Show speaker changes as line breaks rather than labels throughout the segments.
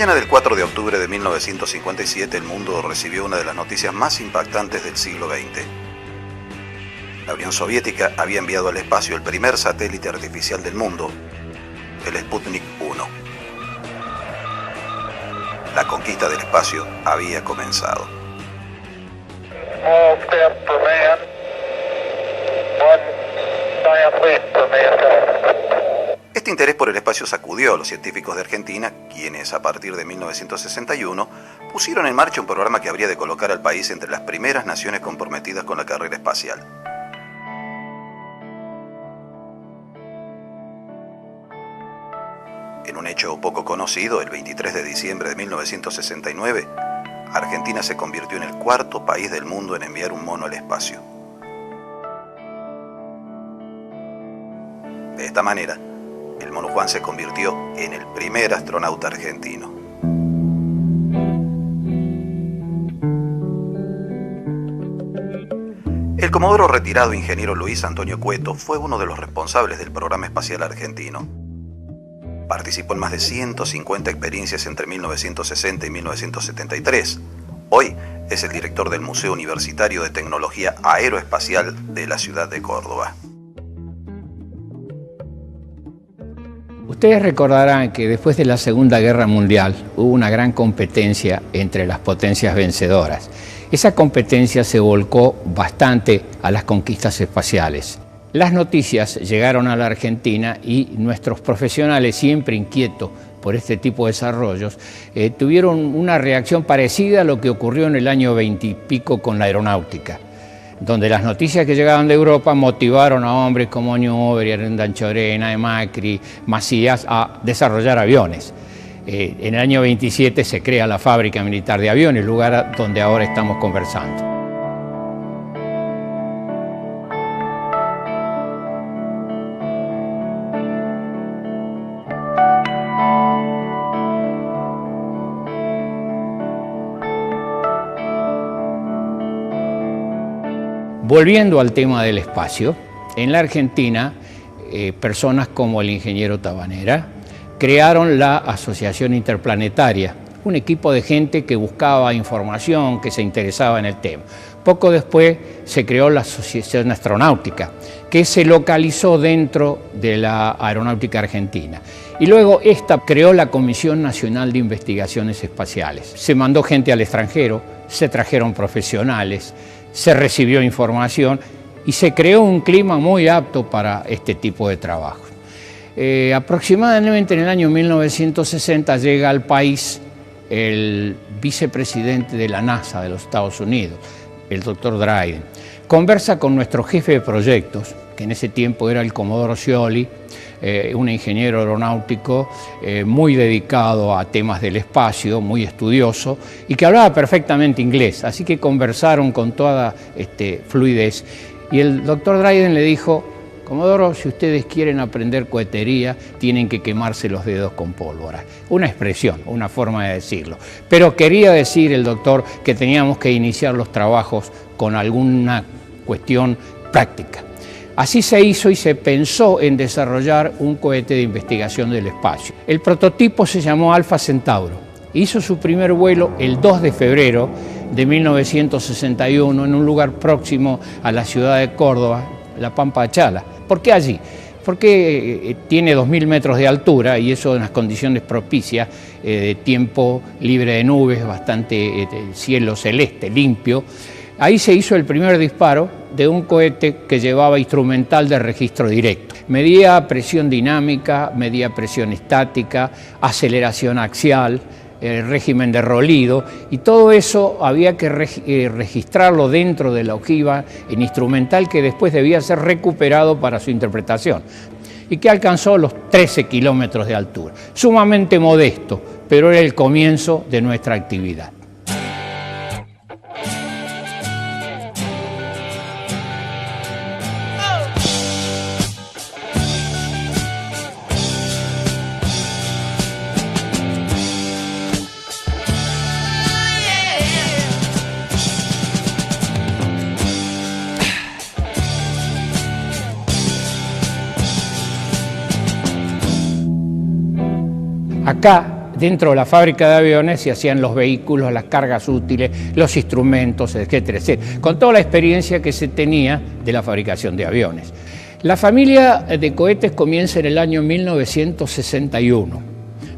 mañana del 4 de octubre de 1957, el mundo recibió una de las noticias más impactantes del siglo XX. La Unión Soviética había enviado al espacio el primer satélite artificial del mundo, el Sputnik 1. La conquista del espacio había comenzado.
Small step for man, one giant leap for mankind.
Este interés por el espacio sacudió a los científicos de Argentina, quienes a partir de 1961 pusieron en marcha un programa que habría de colocar al país entre las primeras naciones comprometidas con la carrera espacial. En un hecho poco conocido, el 23 de diciembre de 1969, Argentina se convirtió en el cuarto país del mundo en enviar un mono al espacio. De esta manera, el mono Juan se convirtió en el primer astronauta argentino. El comodoro retirado ingeniero Luis Antonio Cueto fue uno de los responsables del programa espacial argentino. Participó en más de 150 experiencias entre 1960 y 1973. Hoy es el director del Museo Universitario de Tecnología Aeroespacial de la ciudad de Córdoba.
Ustedes recordarán que después de la Segunda Guerra Mundial hubo una gran competencia entre las potencias vencedoras. Esa competencia se volcó bastante a las conquistas espaciales. Las noticias llegaron a la Argentina y nuestros profesionales, siempre inquietos por este tipo de desarrollos, tuvieron una reacción parecida a lo que ocurrió en el año 20 y pico con la aeronáutica, donde las noticias que llegaban de Europa motivaron a hombres como Newbery, Anchorena, Macri, Macías a desarrollar aviones. En el año 27 se crea la Fábrica Militar de Aviones, lugar donde ahora estamos conversando. Volviendo al tema del espacio, en la Argentina, personas como el ingeniero Tabanera crearon la Asociación Interplanetaria, un equipo de gente que buscaba información, que se interesaba en el tema. Poco después se creó la Asociación Astronáutica, que se localizó dentro de la Aeronáutica Argentina. Y luego esta creó la Comisión Nacional de Investigaciones Espaciales. Se mandó gente al extranjero, se trajeron profesionales, se recibió información y se creó un clima muy apto para este tipo de trabajo. Aproximadamente en el año 1960 llega al país el vicepresidente de la NASA de los Estados Unidos, el doctor Dryden. Conversa con nuestro jefe de proyectos, que en ese tiempo era el comodoro Scioli, un ingeniero aeronáutico muy dedicado a temas del espacio, muy estudioso, y que hablaba perfectamente inglés, así que conversaron con toda fluidez. Y el doctor Dryden le dijo: Comodoro, si ustedes quieren aprender cohetería, tienen que quemarse los dedos con pólvora. Una expresión, una forma de decirlo. Pero quería decir el doctor que teníamos que iniciar los trabajos con alguna cuestión práctica. Así se hizo y se pensó en desarrollar un cohete de investigación del espacio. El prototipo se llamó Alfa Centauro. Hizo su primer vuelo el 2 de febrero de 1961 en un lugar próximo a la ciudad de Córdoba, La Pampa de Chala. ¿Por qué allí? Porque tiene 2.000 metros de altura y eso en las condiciones propicias de tiempo libre de nubes, bastante cielo celeste, limpio. Ahí se hizo el primer disparo de un cohete que llevaba instrumental de registro directo. Medía presión dinámica, medía presión estática, aceleración axial, régimen de rolido, y todo eso había que registrarlo dentro de la ojiva en instrumental que después debía ser recuperado para su interpretación, y que alcanzó los 13 kilómetros de altura. Sumamente modesto, pero era el comienzo de nuestra actividad. Acá dentro de la fábrica de aviones se hacían los vehículos, las cargas útiles, los instrumentos, etcétera, etcétera, con toda la experiencia que se tenía de la fabricación de aviones. La familia de cohetes comienza en el año 1961,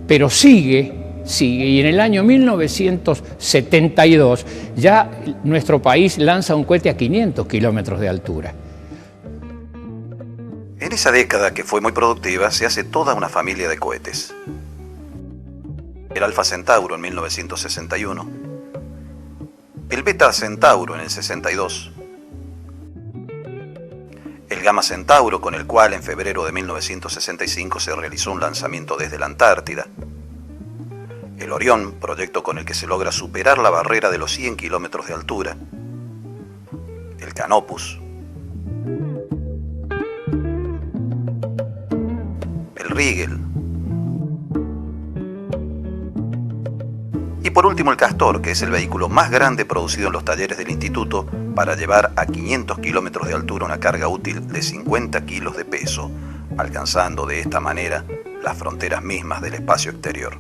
pero sigue, y en el año 1972 ya nuestro país lanza un cohete a 500 kilómetros de altura.
En esa década, que fue muy productiva, se hace toda una familia de cohetes. El Alfa Centauro en 1961, el Beta Centauro en el 62, el Gamma Centauro, con el cual en febrero de 1965 se realizó un lanzamiento desde la Antártida, el Orión, proyecto con el que se logra superar la barrera de los 100 kilómetros de altura, el Canopus, el Rigel, y por último el Castor, que es el vehículo más grande producido en los talleres del instituto para llevar a 500 kilómetros de altura una carga útil de 50 kilos de peso, alcanzando de esta manera las fronteras mismas del espacio exterior.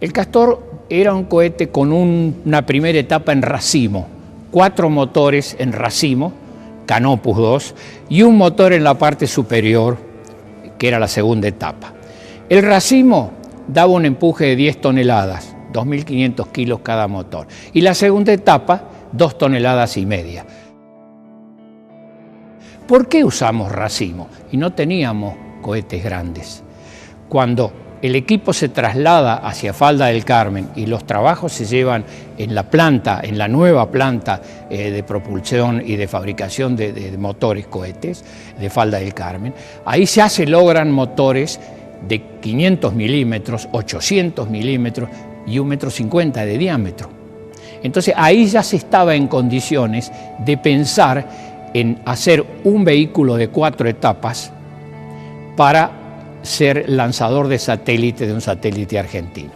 El Castor era un cohete con una primera etapa en racimo, 4 motores en racimo, Canopus 2, y un motor en la parte superior, que era la segunda etapa. El racimo daba un empuje de 10 toneladas, 2.500 kilos cada motor, y la segunda etapa, 2,5 toneladas. ¿Por qué usamos racimo? Y no teníamos cohetes grandes. Cuando el equipo se traslada hacia Falda del Carmen y los trabajos se llevan en la planta, en la nueva planta de propulsión y de fabricación de motores cohetes de Falda del Carmen, ahí se logran motores de 500 milímetros, 800 milímetros y 1,50 m de diámetro. Entonces ahí ya se estaba en condiciones de pensar en hacer un vehículo de 4 etapas para ser lanzador de satélite de un satélite argentino.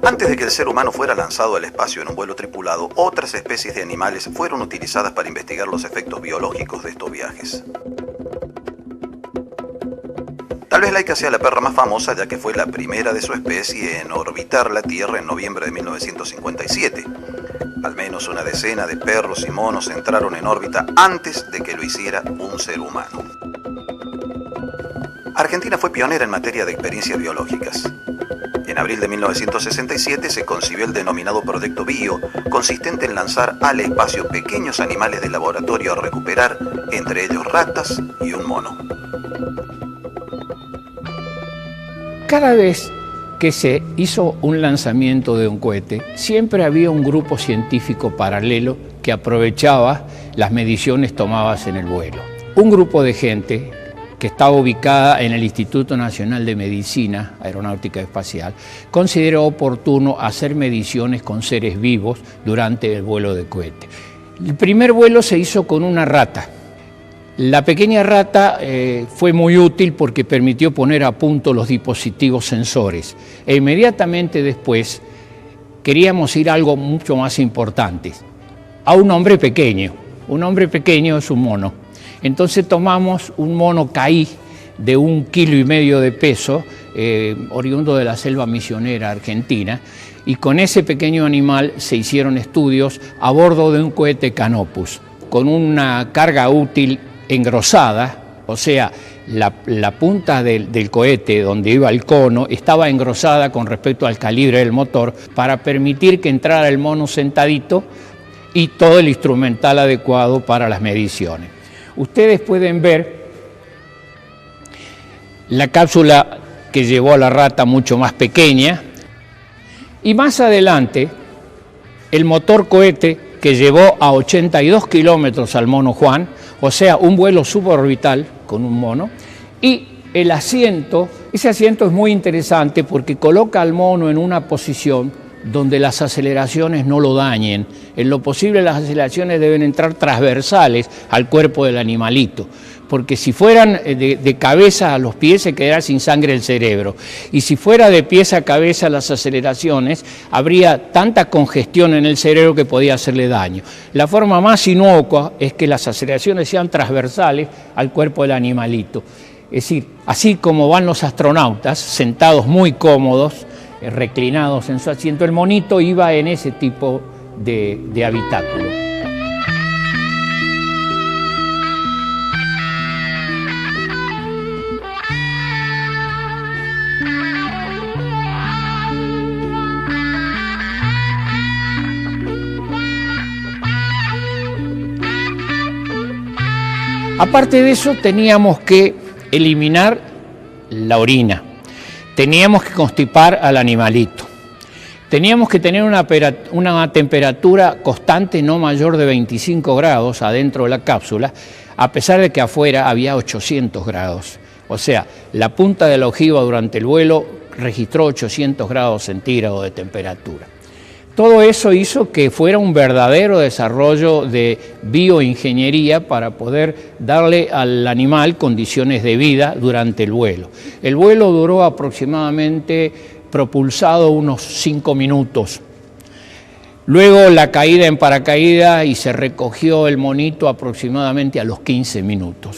Antes de que el ser humano fuera lanzado al espacio en un vuelo tripulado, otras especies de animales fueron utilizadas para investigar los efectos biológicos de estos viajes. Tal vez Laika sea la perra más famosa, ya que fue la primera de su especie en orbitar la Tierra en noviembre de 1957. Al menos una decena de perros y monos entraron en órbita antes de que lo hiciera un ser humano. Argentina fue pionera en materia de experiencias biológicas. En abril de 1967 se concibió el denominado Proyecto Bio, consistente en lanzar al espacio pequeños animales de laboratorio a recuperar, entre ellos ratas y un mono.
Cada vez que se hizo un lanzamiento de un cohete, siempre había un grupo científico paralelo que aprovechaba las mediciones tomadas en el vuelo. Un grupo de gente que estaba ubicada en el Instituto Nacional de Medicina Aeronáutica Espacial, consideró oportuno hacer mediciones con seres vivos durante el vuelo de cohete. El primer vuelo se hizo con una rata. La pequeña rata fue muy útil porque permitió poner a punto los dispositivos sensores. E inmediatamente después queríamos ir a algo mucho más importante, a un hombre pequeño. Un hombre pequeño es un mono. Entonces tomamos un mono caí de 1,5 kilos de peso, oriundo de la selva misionera argentina, y con ese pequeño animal se hicieron estudios a bordo de un cohete Canopus, con una carga útil engrosada, o sea, la punta del cohete donde iba el cono estaba engrosada con respecto al calibre del motor para permitir que entrara el mono sentadito y todo el instrumental adecuado para las mediciones. Ustedes pueden ver la cápsula que llevó a la rata mucho más pequeña y más adelante el motor cohete que llevó a 82 kilómetros al mono Juan, o sea, un vuelo suborbital con un mono, y el asiento, ese asiento es muy interesante porque coloca al mono en una posición donde las aceleraciones no lo dañen. En lo posible las aceleraciones deben entrar transversales al cuerpo del animalito, porque si fueran de cabeza a los pies se quedaría sin sangre el cerebro, y si fuera de pies a cabeza las aceleraciones, habría tanta congestión en el cerebro que podía hacerle daño. La forma más inocua es que las aceleraciones sean transversales al cuerpo del animalito. Es decir, así como van los astronautas, sentados muy cómodos, reclinados en su asiento, el monito iba en ese tipo de habitáculo. Aparte de eso, teníamos que eliminar la orina, teníamos que constipar al animalito, teníamos que tener una temperatura constante no mayor de 25 grados adentro de la cápsula, a pesar de que afuera había 800 grados. O sea, la punta de la ojiva durante el vuelo registró 800 grados centígrados de temperatura. Todo eso hizo que fuera un verdadero desarrollo de bioingeniería para poder darle al animal condiciones de vida durante el vuelo. El vuelo duró aproximadamente propulsado unos 5 minutos. Luego la caída en paracaídas y se recogió el monito aproximadamente a los 15 minutos.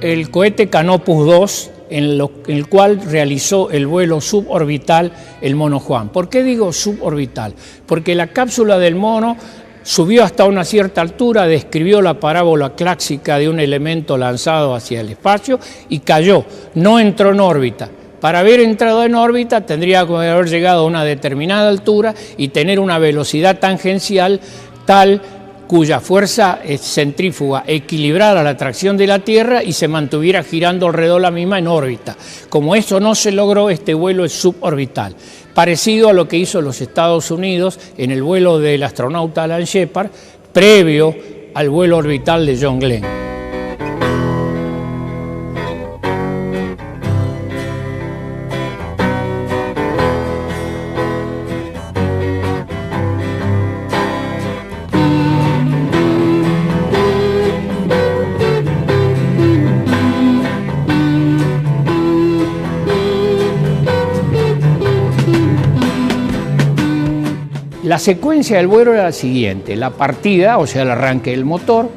El cohete Canopus 2, en el cual realizó el vuelo suborbital el mono Juan. ¿Por qué digo suborbital? Porque la cápsula del mono subió hasta una cierta altura, describió la parábola clásica de un elemento lanzado hacia el espacio y cayó, no entró en órbita. Para haber entrado en órbita tendría que haber llegado a una determinada altura y tener una velocidad tangencial tal cuya fuerza centrífuga equilibrara la atracción de la Tierra y se mantuviera girando alrededor de la misma en órbita. Como eso no se logró, este vuelo es suborbital, parecido a lo que hizo los Estados Unidos en el vuelo del astronauta Alan Shepard, previo al vuelo orbital de John Glenn. La secuencia del vuelo era la siguiente: la partida, o sea, el arranque del motor,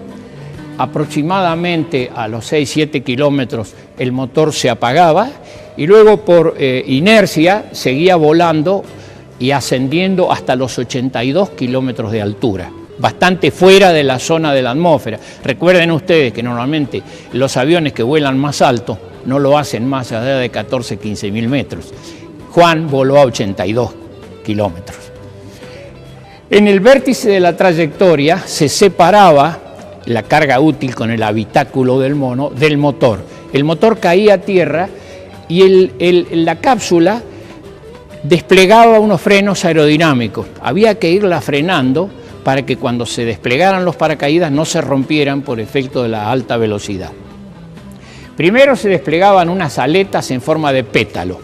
aproximadamente a los 6-7 kilómetros el motor se apagaba y luego por inercia seguía volando y ascendiendo hasta los 82 kilómetros de altura, bastante fuera de la zona de la atmósfera. Recuerden ustedes que normalmente los aviones que vuelan más alto no lo hacen más allá de 14-15 mil metros. Juan voló a 82 kilómetros. En el vértice de la trayectoria se separaba la carga útil con el habitáculo del mono del motor. El motor caía a tierra y la cápsula desplegaba unos frenos aerodinámicos. Había que irla frenando para que cuando se desplegaran los paracaídas no se rompieran por efecto de la alta velocidad. Primero se desplegaban unas aletas en forma de pétalo,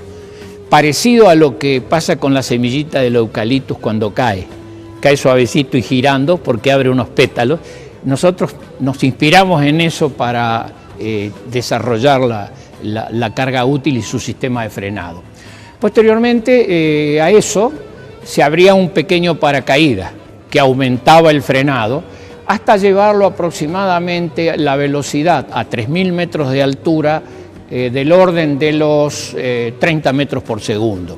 parecido a lo que pasa con la semillita del eucaliptus cuando cae suavecito y girando porque abre unos pétalos. Nosotros nos inspiramos en eso para desarrollar la carga útil y su sistema de frenado. Posteriormente a eso se abría un pequeño paracaídas que aumentaba el frenado hasta llevarlo aproximadamente la velocidad a 3.000 metros de altura del orden de los 30 metros por segundo.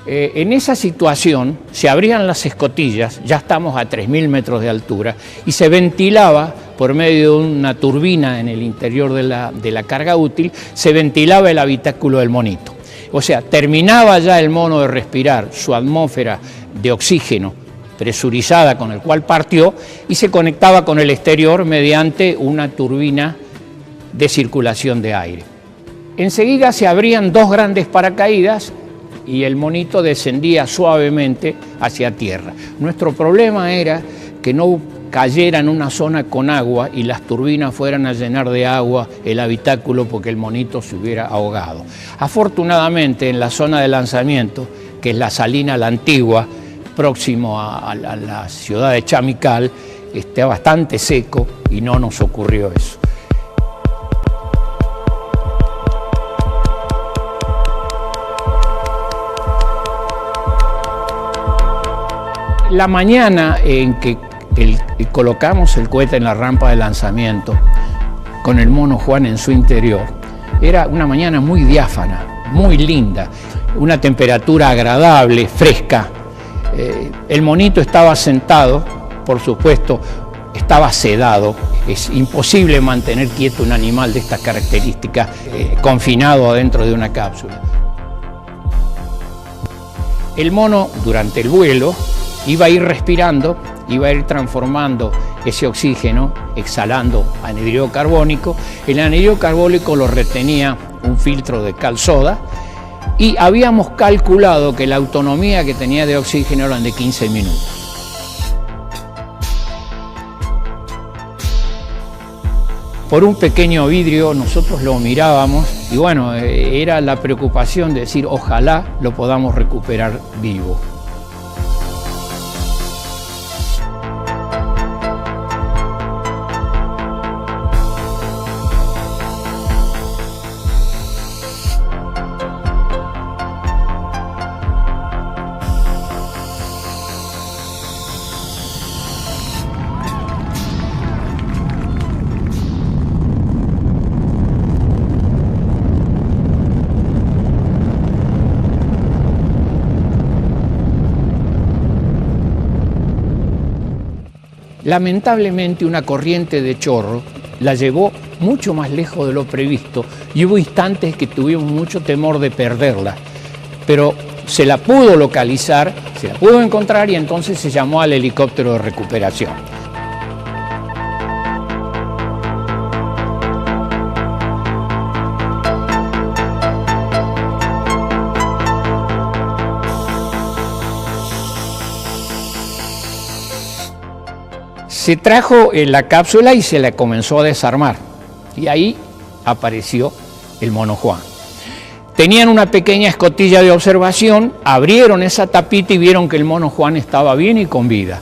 En esa situación se abrían las escotillas, ya estamos a 3.000 metros de altura, y se ventilaba por medio de una turbina en el interior de la carga útil, se ventilaba el habitáculo del monito. O sea, terminaba ya el mono de respirar su atmósfera de oxígeno presurizada con el cual partió y se conectaba con el exterior mediante una turbina de circulación de aire. Enseguida se abrían dos grandes paracaídas y el monito descendía suavemente hacia tierra. Nuestro problema era que no cayera en una zona con agua y las turbinas fueran a llenar de agua el habitáculo porque el monito se hubiera ahogado. Afortunadamente, en la zona de lanzamiento, que es la Salina La Antigua, próximo a la ciudad de Chamical, está bastante seco y no nos ocurrió eso. La mañana en que colocamos el cohete en la rampa de lanzamiento, con el mono Juan en su interior, era una mañana muy diáfana, muy linda, una temperatura agradable, fresca. El monito estaba sentado, por supuesto, estaba sedado. Es imposible mantener quieto un animal de estas características confinado adentro de una cápsula. El mono, durante el vuelo, iba a ir respirando, iba a ir transformando ese oxígeno, exhalando anhídrido carbónico. El anhídrido carbónico lo retenía un filtro de cal soda y habíamos calculado que la autonomía que tenía de oxígeno eran de 15 minutos. Por un pequeño vidrio nosotros lo mirábamos y bueno, era la preocupación de decir ojalá lo podamos recuperar vivo. Lamentablemente una corriente de chorro la llevó mucho más lejos de lo previsto y hubo instantes que tuvimos mucho temor de perderla, pero se la pudo localizar, se la pudo encontrar y entonces se llamó al helicóptero de recuperación. Se trajo la cápsula y se la comenzó a desarmar y ahí apareció el mono Juan. Tenían una pequeña escotilla de observación, abrieron esa tapita y vieron que el mono Juan estaba bien y con vida.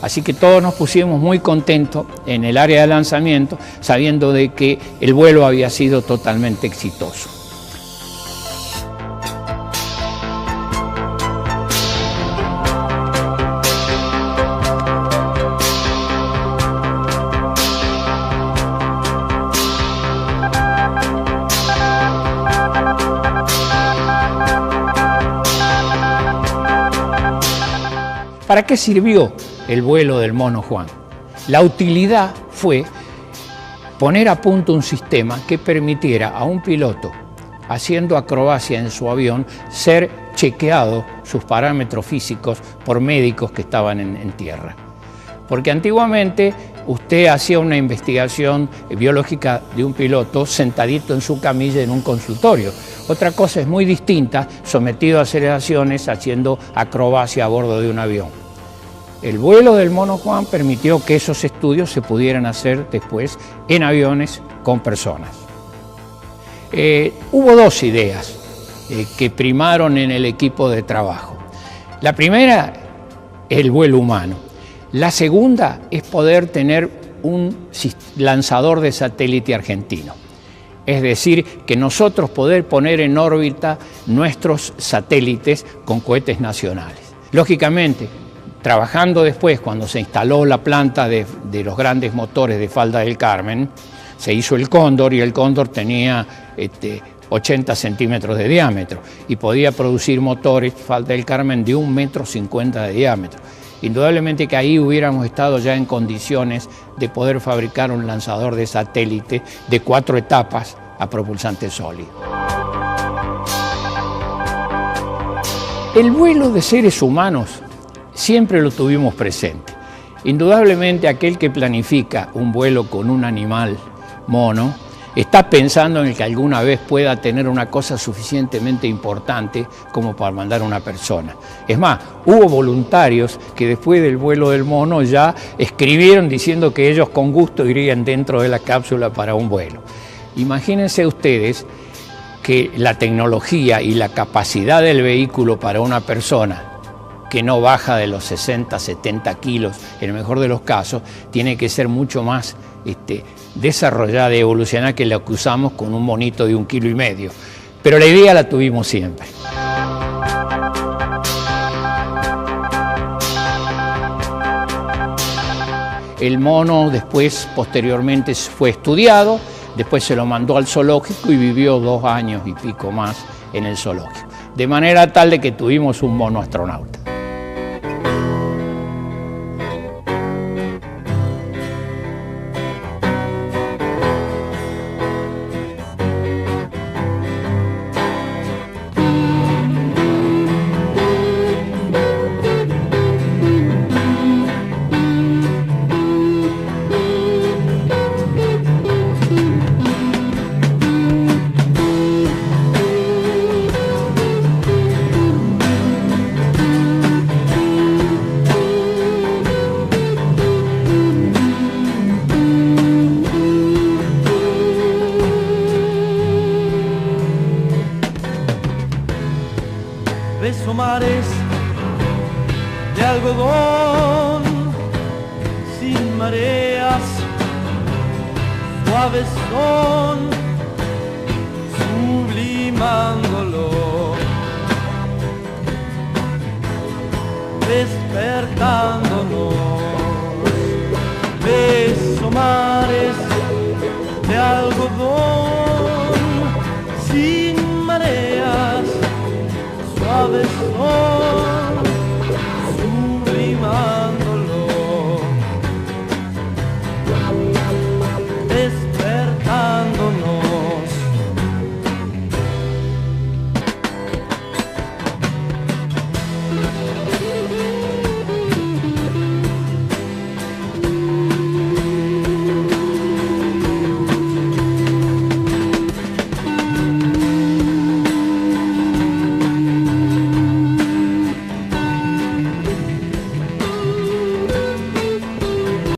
Así que todos nos pusimos muy contentos en el área de lanzamiento sabiendo de que el vuelo había sido totalmente exitoso. ¿Para qué sirvió el vuelo del mono Juan? La utilidad fue poner a punto un sistema que permitiera a un piloto, haciendo acrobacia en su avión, ser chequeado sus parámetros físicos por médicos que estaban en tierra. Porque antiguamente usted hacía una investigación biológica de un piloto sentadito en su camilla en un consultorio. Otra cosa es muy distinta, sometido a aceleraciones, haciendo acrobacia a bordo de un avión. El vuelo del mono Juan permitió que esos estudios se pudieran hacer después en aviones con personas. Hubo dos ideas que primaron en el equipo de trabajo. La primera, el vuelo humano. La segunda es poder tener un lanzador de satélite argentino. Es decir, que nosotros poder poner en órbita nuestros satélites con cohetes nacionales. Lógicamente, trabajando después, cuando se instaló la planta de los grandes motores de Falda del Carmen, se hizo el Cóndor y el Cóndor tenía 80 centímetros de diámetro y podía producir motores Falda del Carmen de 1,50 m de diámetro. Indudablemente que ahí hubiéramos estado ya en condiciones de poder fabricar un lanzador de satélite de 4 etapas a propulsante sólido. El vuelo de seres humanos siempre lo tuvimos presente. Indudablemente aquel que planifica un vuelo con un animal mono está pensando en el que alguna vez pueda tener una cosa suficientemente importante como para mandar a una persona. Es más, hubo voluntarios que después del vuelo del mono ya escribieron diciendo que ellos con gusto irían dentro de la cápsula para un vuelo. Imagínense ustedes que la tecnología y la capacidad del vehículo para una persona que no baja de los 60, 70 kilos, en el mejor de los casos, tiene que ser mucho más desarrollada y evolucionada que lo que usamos con un monito de 1,5 kilos. Pero la idea la tuvimos siempre. El mono después, posteriormente, fue estudiado, después se lo mandó al zoológico y vivió 2 años y pico más en el zoológico. De manera tal de que tuvimos un mono astronauta.
Beso mares de algodón sin mareas, suaves son, sublimándolo, despertándonos. Beso mares de algodón sin mareas, suaves son,